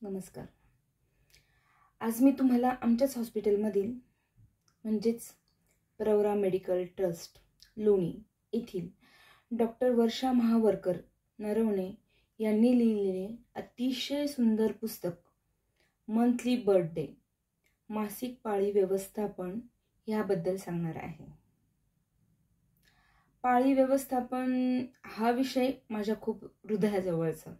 नमस्कार. आज मी तुम्हाला आमच्याच हॉस्पिटलमधील म्हणजेच प्रवरा मेडिकल ट्रस्ट लोणी येथील डॉक्टर वर्षा महावरकर नरवणे यांनी लिहिलेले अतिशय सुंदर पुस्तक मंथली बर्थडे मासिक पाळी व्यवस्थापन याबद्दल सांगणार आहे. पाळी व्यवस्थापन हा विषय माझ्या खूप हृदयाजवळचा.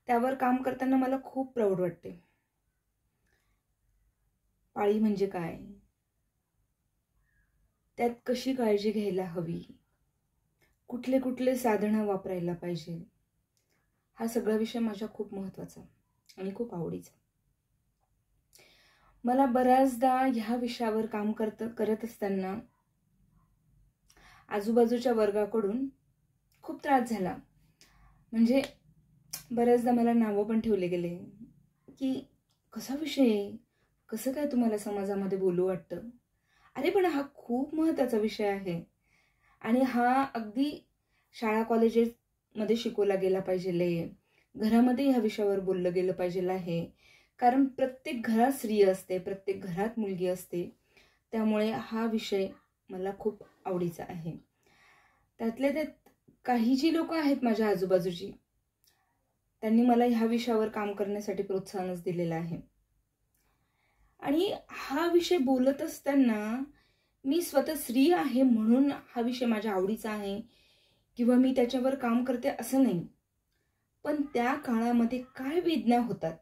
त्यावर काम करताना मला खूप प्राऊड वाटते. पाळी म्हणजे काय, त्यात कशी काळजी घ्यायला हवी, कुठले कुठले साधनं वापरायला पाहिजे, हा सगळा विषय माझ्या खूप महत्त्वाचा आणि खूप आवडीचा. मला बऱ्याचदा ह्या विषयावर काम करत असताना आजूबाजूच्या वर्गाकडून खूप त्रास झाला. म्हणजे बऱ्याचदा मला नावं पण ठेवले गेले की कसा विषय आहे, कसं काय तुम्हाला समाजामध्ये बोलू वाटतं. अरे पण हा खूप महत्त्वाचा विषय आहे आणि हा अगदी शाळा कॉलेजेसमध्ये शिकवला गेला पाहिजे, घरामध्ये ह्या विषयावर बोललं गेलं पाहिजे आहे. कारण प्रत्येक घरात स्त्री असते, प्रत्येक घरात मुलगी असते. त्यामुळे हा विषय मला खूप आवडीचा आहे. त्यातल्या त्यात काही जी लोक आहेत माझ्या आजूबाजूची, त्यांनी मला ह्या विषयावर काम करण्यासाठी प्रोत्साहनच दिलेलं आहे. आणि हा विषय बोलत असताना मी स्वतः स्त्री आहे म्हणून हा विषय माझ्या आवडीचा आहे किंवा मी त्याच्यावर काम करते असं नाही. पण त्या काळामध्ये काय वेदना होतात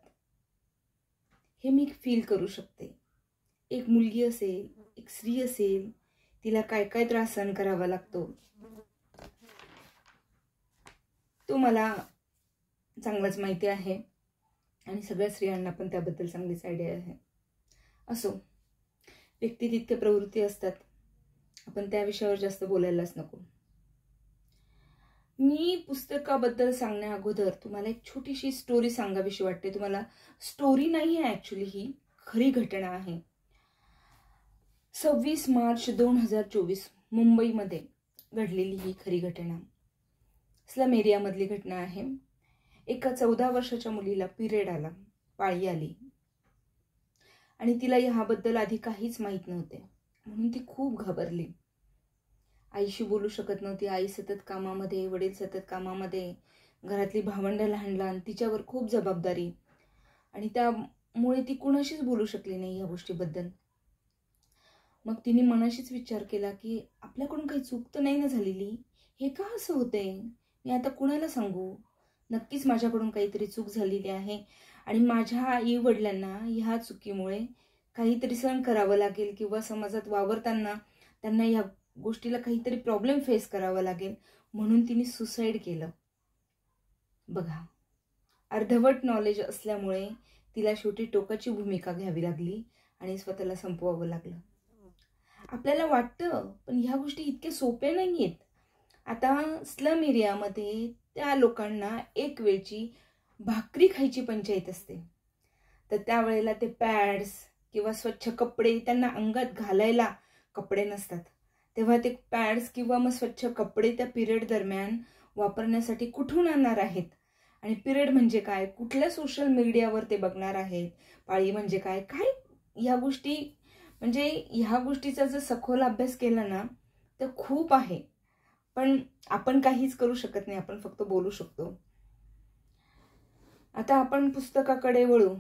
हे मी फील करू शकते. एक मुलगी असेल, एक स्त्री असेल, तिला काय काय त्रास सहन करावा लागतो तो मला चांगलाच माहिती आहे आणि सगळ्या स्त्रियांना पण त्याबद्दल चांगलीच आयडिया आहे. असो, व्यक्ती तितक्या प्रवृत्ती असतात, आपण त्या विषयावर जास्त बोलायलाच नको. मी पुस्तकाबद्दल सांगण्या अगोदर तुम्हाला एक छोटीशी स्टोरी सांगावीशी वाटते. तुम्हाला स्टोरी नाही आहे, ऍक्च्युली ही खरी घटना आहे. 26 मार्च 2024 मुंबईमध्ये घडलेली ही खरी घटना. स्लम एरियामधली घटना आहे. एका 14 वर्षाच्या मुलीला पिरियड आला, पाळी आली आणि तिला ह्याबद्दल आधी काहीच माहीत नव्हते म्हणून ती खूप घाबरली. आईशी बोलू शकत नव्हती. आई सतत कामामध्ये, वडील सतत कामामध्ये, घरातली भावंड लहान लहान, तिच्यावर खूप जबाबदारी आणि त्यामुळे ती कुणाशीच बोलू शकली नाही या गोष्टीबद्दल. मग तिने मनाशीच विचार केला की आपल्याकडून काही चूक तर नाही ना झालेली, हे का असं होतंय, मी आता कुणाला सांगू. नक्कीच माझ्याकडून काहीतरी चूक झालेली आहे आणि माझ्या आई वडिलांना ह्या चुकीमुळे काहीतरी सहन करावं लागेल किंवा समाजात वावरताना त्यांना ह्या गोष्टीला काहीतरी प्रॉब्लेम फेस करावा लागेल म्हणून तिने सुसाईड केलं. बघा, अर्धवट नॉलेज असल्यामुळे तिला शेवटी टोकाची भूमिका घ्यावी लागली आणि स्वतःला संपवावं लागलं. आपल्याला वाटतं पण ह्या गोष्टी इतक्या सोप्या नाहीयेत. आता स्लम एरियामध्ये त्या लोकांना एक वेळची भाकरी खायची पंचायत असते, तर त्यावेळेला ते पॅड्स किंवा स्वच्छ कपडे, त्यांना अंगात घालायला कपडे नसतात, तेव्हा ते पॅड्स किंवा मग स्वच्छ कपडे त्या पिरियड दरम्यान वापरण्यासाठी कुठून आणणार आहेत. आणि पिरियड म्हणजे काय, कुठल्या सोशल मीडियावर ते बघणार आहेत. पाळी म्हणजे काय काय ह्या गोष्टी, म्हणजे ह्या गोष्टीचा जर सखोल अभ्यास केला ना तर खूप आहे. पण आपण काहीच करू शकत नाही, आपण फक्त बोलू शकतो. आता आपण पुस्तकाकडे वळू.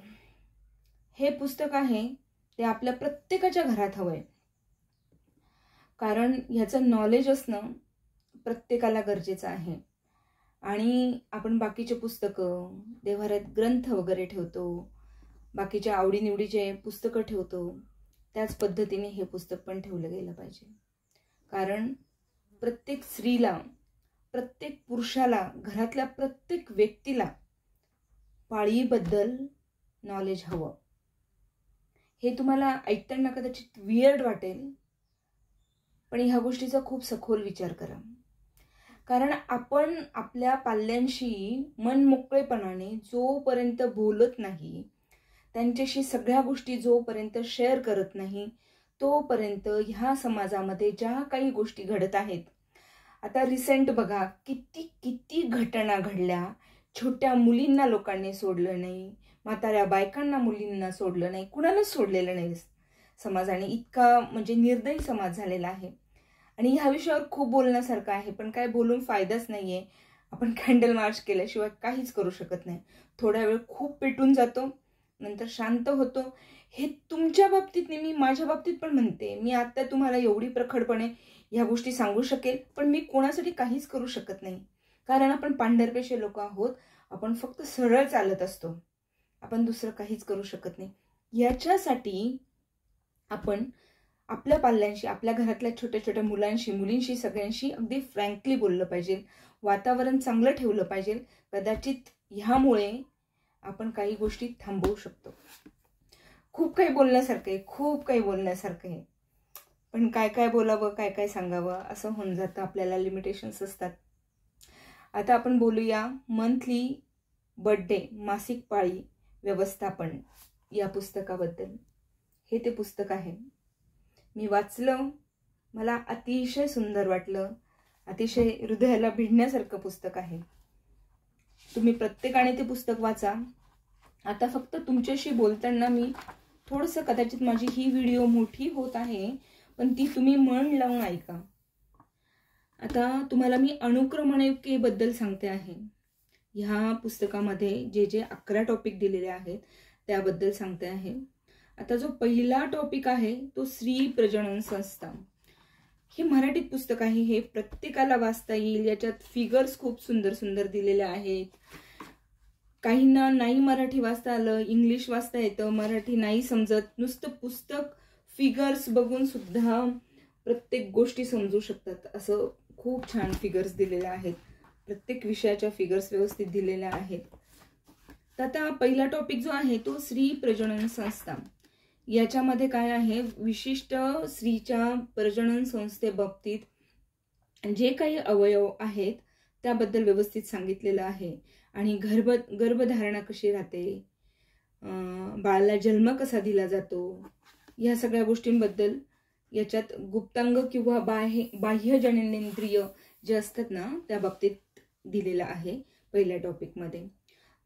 हे पुस्तक आहे ते आपल्या प्रत्येकाच्या घरात हवंय, कारण ह्याचं नॉलेज असणं प्रत्येकाला गरजेचं आहे. आणि आपण बाकीचे पुस्तकं, देव्हाऱ्यात ग्रंथ वगैरे ठेवतो, बाकीच्या आवडीनिवडीचे पुस्तकं ठेवतो, त्याच पद्धतीने हे पुस्तक पण ठेवलं गेलं पाहिजे. कारण प्रत्येक स्त्रीला, प्रत्येक पुरुषाला, घरातल्या प्रत्येक व्यक्तीला पाळीबद्दल नॉलेज हवं. हे तुम्हाला ऐकताना कदाचित वियर्ड वाटेल, पण ह्या गोष्टीचा खूप सखोल विचार करा. कारण आपण आपल्या पाल्यांशी मनमोकळेपणाने जोपर्यंत बोलत नाही, त्यांच्याशी सगळ्या गोष्टी जोपर्यंत शेअर करत नाही, तोपर्यंत ह्या समाजामध्ये ज्या काही गोष्टी घडत आहेत. आता रिसेंट बघा, किती किती घटना घडल्या छोट्या मुलींना लोकांनी सोडलं नाही, म्हाताऱ्या बायकांना मुलींना सोडलं नाही, कुणालाच सोडलेलं नाही समाजाने. इतका म्हणजे निर्दयी समाज झालेला आहे. आणि ह्या विषयावर खूप बोलण्यासारखं आहे, पण काय बोलून फायदाच नाहीये. आपण कॅन्डल मार्च केल्याशिवाय काहीच करू शकत नाही. थोडा वेळ खूप पेटून जातो, नंतर शांत होतो. हे तुमच्या बाबतीत नाही, मी माझ्या बाबतीत पण म्हणते. मी आता तुम्हाला एवढी प्रखरपणे ह्या गोष्टी सांगू शकेल, पण मी कोणासाठी काहीच करू शकत नाही. कारण आपण पांढरपेशे लोक आहोत. आपण फक्त सरळ चालत असतो. आपण दुसरं काहीच करू शकत नाही. याच्यासाठी आपण आपल्या पाल्यांशी, आपल्या घरातल्या छोट्या छोट्या मुलांशी, मुलींशी, सगळ्यांशी अगदी फ्रँकली बोललं पाहिजे. वातावरण चांगलं ठेवलं पाहिजे. कदाचित ह्यामुळे आपण काही गोष्टी थांबवू शकतो. खूप काही बोलण्यासारखं आहे, खूप काही बोलण्यासारखं आहे, पण काय काय बोलावं, काय काय सांगावं असं होऊन जातं. आपल्याला लिमिटेशन्स असतात. आता आपण बोलूया मंथली बर्थडे, मासिक पाळी व्यवस्थापन या पुस्तकाबद्दल. हे ते पुस्तक आहे. मी वाचलं, मला अतिशय सुंदर वाटलं. अतिशय हृदयाला भिडण्यासारखं पुस्तक आहे. तुम्ही प्रत्येकाने ते पुस्तक वाचा. आता फक्त तुमच्याशी बोलताना मी थोडंसं, कदाचित माझी ही व्हिडिओ मोठी होत आहे, पण ती तुम्ही मन लावून ऐका. आता तुम्हाला मी अनुक्रमणिकेबद्दल सांगते आहे. ह्या पुस्तकामध्ये जे जे 11 टॉपिक दिलेले आहेत त्याबद्दल सांगते आहे. आता जो पहिला टॉपिक आहे तो स्त्री प्रजनन संस्था. हे मराठीत पुस्तक आहे. हे प्रत्येकाला वाचता येईल. याच्यात फिगर्स खूप सुंदर सुंदर दिलेले आहेत. काहींना नाही मराठी वाचता आलं, इंग्लिश वाचता येतं, मराठी नाही समजत, नुसतं पुस्तक फिगर्स बघून सुद्धा प्रत्येक गोष्टी समजू शकतात. असं खूप छान फिगर्स दिलेले आहेत. प्रत्येक विषयाच्या फिगर्स व्यवस्थित दिलेल्या आहेत. तर आता पहिला टॉपिक जो आहे तो स्त्री प्रजनन संस्था. याच्यामध्ये काय आहे, विशिष्ट स्त्रीच्या प्रजनन संस्थेबाबतीत जे काही अवयव आहेत त्याबद्दल व्यवस्थित सांगितलेलं आहे. आणि गर्भधारणा कशी राहते, बाळाला जन्म कसा दिला जातो, या सगळ्या गोष्टींबद्दल याच्यात गुप्तांग किंवा बाह्य जननेंद्रिय जे असतात ना त्या बाबतीत दिलेलं आहे पहिल्या टॉपिकमध्ये.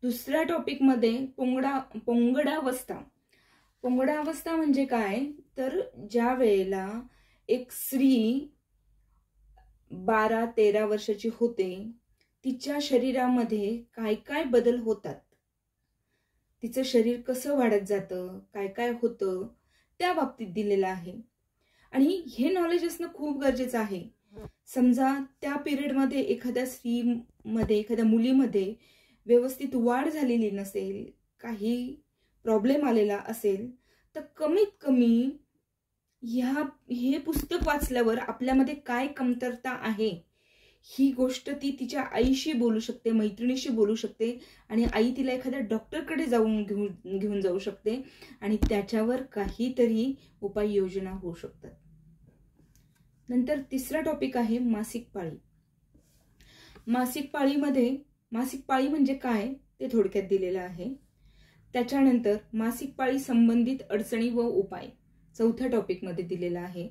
दुसऱ्या टॉपिकमध्ये पोंगडावस्था. पोंगडावस्था म्हणजे काय, तर ज्या वेळेला एक स्त्री 12-13 वर्षाची होते, तिच्या शरीरामध्ये काय काय बदल होतात, तिचं शरीर कसं वाढत जातं, काय काय होतं, त्या बाबतीत दिलेलं आहे. आणि हे नॉलेज असणं खूप गरजेचं आहे. समजा त्या पिरियडमध्ये एखाद्या स्त्रीमध्ये, एखाद्या मुलीमध्ये व्यवस्थित वाढ झालेली नसेल, काही प्रॉब्लेम आलेला असेल, तर कमीत कमी हे पुस्तक वाचल्यावर आपल्यामध्ये काय कमतरता आहे ही गोष्ट ती तिच्या आईशी बोलू शकते, मैत्रिणीशी बोलू शकते. आणि आई तिला एखाद्या डॉक्टरकडे घेऊन जाऊ शकते आणि त्याच्यावर काहीतरी उपाययोजना होऊ शकतात. नंतर तिसरा टॉपिक आहे मासिक पाळी. मासिक पाळी म्हणजे काय ते थोडक्यात दिलेलं आहे. त्याच्यानंतर मासिक पाळी संबंधित अडचणी व उपाय चौथ्या टॉपिकमध्ये दिलेला आहे.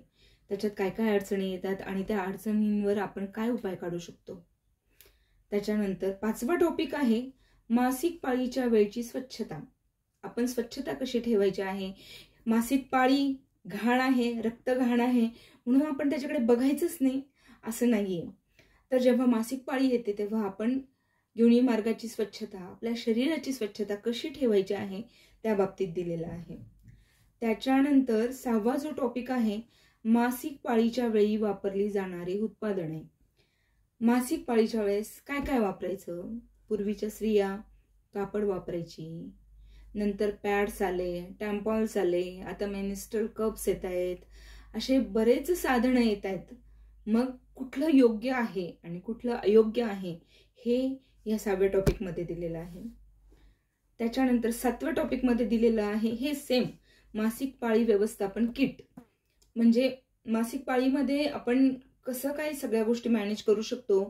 त्याच्यात काय काय अडचणी येतात आणि त्या अडचणींवर आपण काय उपाय काढू शकतो. त्याच्यानंतर 5वा टॉपिक आहे मासिक पाळीच्या वेळची स्वच्छता. आपण स्वच्छता कशी ठेवायची आहे. मासिक पाळी घाण आहे, रक्त घाण आहे म्हणून आपण त्याच्याकडे बघायचंच नाही असं नाहीये. तर जेव्हा मासिक पाळी येते तेव्हा आपण योनी मार्गाची स्वच्छता, आपल्या शरीराची स्वच्छता कशी ठेवायची आहे त्या बाबतीत दिलेला आहे. त्याच्यानंतर 6वा जो टॉपिक आहे मासिक पाळीच्या वेळी वापरली जाणारी उत्पादने. मासिक पाळीच्या वेळेस काय काय वापरायचं. पूर्वीच्या स्त्रिया कापड वापरायची, नंतर पॅड्स आले, टॅम्पॉन्स आले, आता मेन्स्ट्रुअल कप्स येत आहेत, असे बरेच साधनं येत आहेत. मग कुठलं योग्य आहे आणि कुठलं अयोग्य आहे हे या 6व्या टॉपिकमध्ये दिलेलं आहे. त्याच्यानंतर 7व्या टॉपिकमध्ये दिलेलं आहे हे सेम मासिक पाळी व्यवस्थापन किट. म्हणजे मासिक पाळीमध्ये आपण कसं काय सगळ्या गोष्टी मॅनेज करू शकतो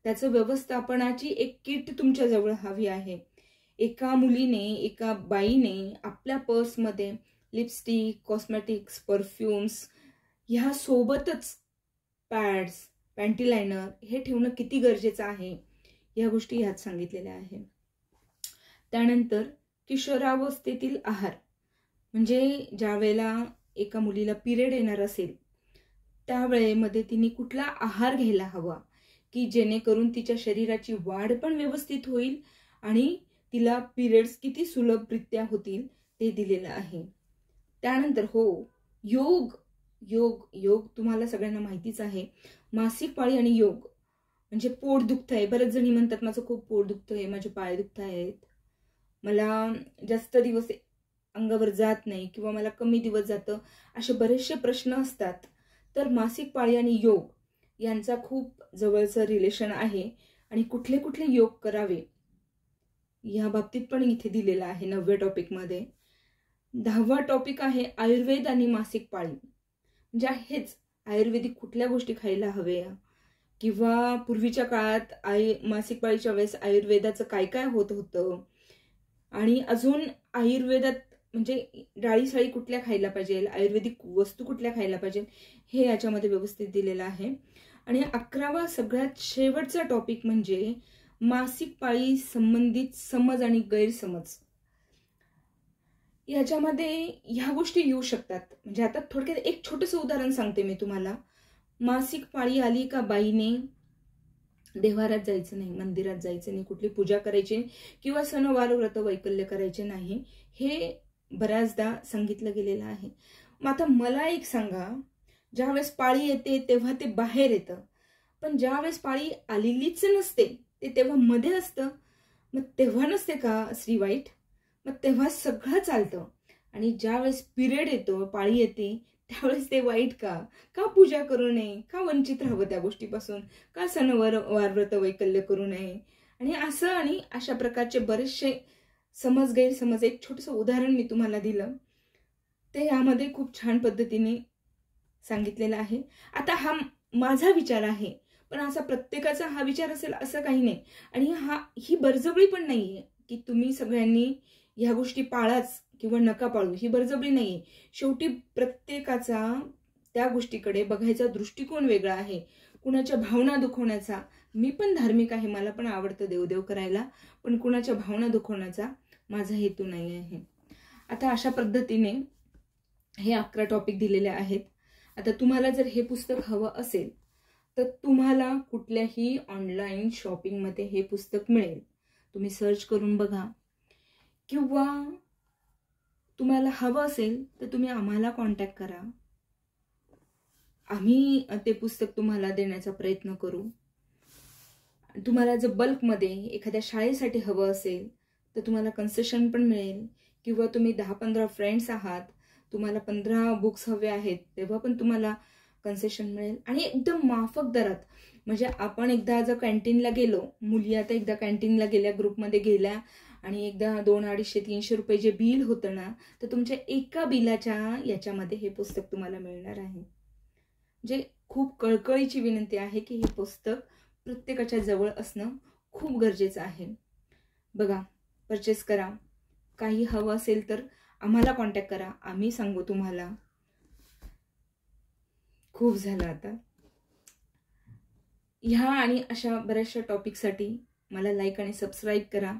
त्याचं व्यवस्थापनाची एक किट तुमच्या जवळ हवी आहे. एका मुलीने, एका बाईने आपल्या पर्समध्ये लिपस्टिक, कॉस्मेटिक्स, परफ्युम्स ह्या सोबतच पॅड्स, पॅन्टी लायनर हे ठेवणं किती गरजेचं आहे या गोष्टी यात सांगितलेल्या आहेत. त्यानंतर किशोरावस्थेतील आहार, म्हणजे ज्या वेळेला एका मुलीला पिरियड येणार असेल त्या वेळेमध्ये तिने कुठला आहार घ्यायला हवा की जेणेकरून तिच्या शरीराची वाढ पण व्यवस्थित होईल आणि तिला पिरियड्स किती सुलभरित्या होतील ते दिलेलं आहे. त्यानंतर योग योग योग तुम्हाला सगळ्यांना माहितीच आहे. मासिक पाळी आणि योग म्हणजे पोट दुखत आहे. बरेच जणी म्हणतात माझं खूप पोट दुखत आहे, माझे पाय दुखत आहेत, मला जास्त दिवस अंगावर जात नाही किंवा मला कमी दिवस जातं, असे बरेचसे प्रश्न असतात. तर मासिक पाळी आणि योग यांचा खूप जवळचं रिलेशन आहे आणि कुठले कुठले योग करावे या बाबतीत पण इथे दिलेलं आहे 9व्या टॉपिकमध्ये. 10वा टॉपिक आहे आयुर्वेद आणि मासिक पाळी. म्हणजे हेच आयुर्वेदिक कुठल्या गोष्टी खायला हव्या किंवा पूर्वीच्या काळात मासिक पाळीच्या वेळेस आयुर्वेदाचं काय काय होत होतं आणि अजून आयुर्वेदात म्हणजे डाळी कुठल्या खायला पाहिजे, आयुर्वेदिक वस्तू कुठल्या खायला पाहिजे, हे याच्यामध्ये व्यवस्थित दिलेलं आहे. आणि 11वा सगळ्यात शेवटचा टॉपिक म्हणजे मासिक पाळी संबंधित समज आणि गैरसमज. याच्यामध्ये ह्या गोष्टी येऊ शकतात. म्हणजे आता थोडक्यात एक छोटंसं उदाहरण सांगते मी तुम्हाला. मासिक पाळी आली का बाईने देवारात जायचं नाही, मंदिरात जायचं नाही, कुठली पूजा करायची किंवा सणवार व्रत वैकल्य करायचे नाही, हे बऱ्याचदा सांगितलं गेलेलं आहे. मग आता मला एक सांगा, ज्यावेळेस पाळी येते तेव्हा ते बाहेर येतं, पण ज्यावेळेस पाळी आलेलीच नसते ते तेव्हा मध्ये असतं, मग तेव्हा नसते का स्त्री वाईट? मग तेव्हा सगळं चालतं. आणि ज्यावेळेस पिरियड येतो, पाळी येते, त्यावेळेस ते वाईट का? का पूजा करू नये? का वंचित राहावं त्या गोष्टीपासून? का सणवार व्रत वैकल्य करू नये? आणि असं आणि अशा प्रकारचे बरेचसे समज गैरसमज, एक छोटंसं उदाहरण मी तुम्हाला दिलं, ते यामध्ये खूप छान पद्धतीने सांगितलेलं आहे. आता हा माझा विचार आहे, पण असा प्रत्येकाचा हा विचार असेल असं काही नाही. आणि ही बळजबरी पण नाहीये की तुम्ही सगळ्यांनी ह्या गोष्टी पाळाच किंवा नका पाळू, ही बळजबरी नाहीये. शेवटी प्रत्येकाचा त्या गोष्टीकडे बघायचा दृष्टिकोन वेगळा आहे, कुणाच्या भावना दुखवण्याचा. मी पण धार्मिक आहे, मला पण आवडतं देवदेव करायला, पण कुणाच्या भावना दुखवण्याचा माझा हेतू नाही आहे. आता अशा पद्धतीने हे 11 टॉपिक दिलेले आहेत. आता तुम्हाला जर हे पुस्तक हवं असेल तर तुम्हाला कुठल्याही ऑनलाईन शॉपिंगमध्ये हे पुस्तक मिळेल. तुम्ही सर्च करून बघा, किंवा तुम्हाला हवं असेल तर तुम्ही आम्हाला कॉन्टॅक्ट करा, आम्ही ते पुस्तक तुम्हाला देण्याचा प्रयत्न करू. तुम्हाला जर बल्कमध्ये एखाद्या शाळेसाठी हवं असेल तर तुम्हाला कन्सेशन पण मिळेल, किंवा तुम्ही 10-15 फ्रेंड्स आहात, तुम्हाला 15 बुक्स हवे आहेत, तेव्हा पण तुम्हाला कन्सेशन मिळेल आणि एकदम माफक दरात. म्हणजे आपण एकदा जर कॅन्टीनला गेलो, मुली आता एकदा कॅन्टीनला गेल्या, ग्रुपमध्ये गेल्या आणि एकदा 200-250-300 रुपये जे बिल होतं ना, तर तुमच्या एका बिलाच्या याच्यामध्ये हे पुस्तक तुम्हाला मिळणार आहे. म्हणजे खूप कळकळीची विनंती आहे की हे पुस्तक प्रत्येकाच्या जवळ असणं खूप गरजेचं आहे. बघा, परचेस करा. काही हवं असेल तर आम्हाला कॉन्टॅक्ट करा, आम्ही सांगू तुम्हाला. खूप झालं आता. ह्या आणि अशा बऱ्याचशा टॉपिकसाठी मला लाईक आणि सबस्क्राईब करा.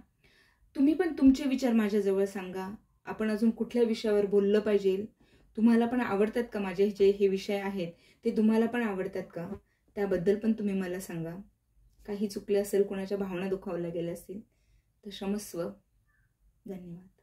तुम्ही पण तुमचे विचार माझ्याजवळ सांगा. आपण अजून कुठल्या विषयावर बोललं पाहिजे? तुम्हाला पण आवडतात का माझे जे हे विषय आहेत ते तुम्हाला पण आवडतात का? त्याबद्दल पण तुम्ही मला सांगा. काही चुकले असेल, कोणाच्या भावना दुखावल्या गेल्या असतील तर क्षमस्व. धन्यवाद.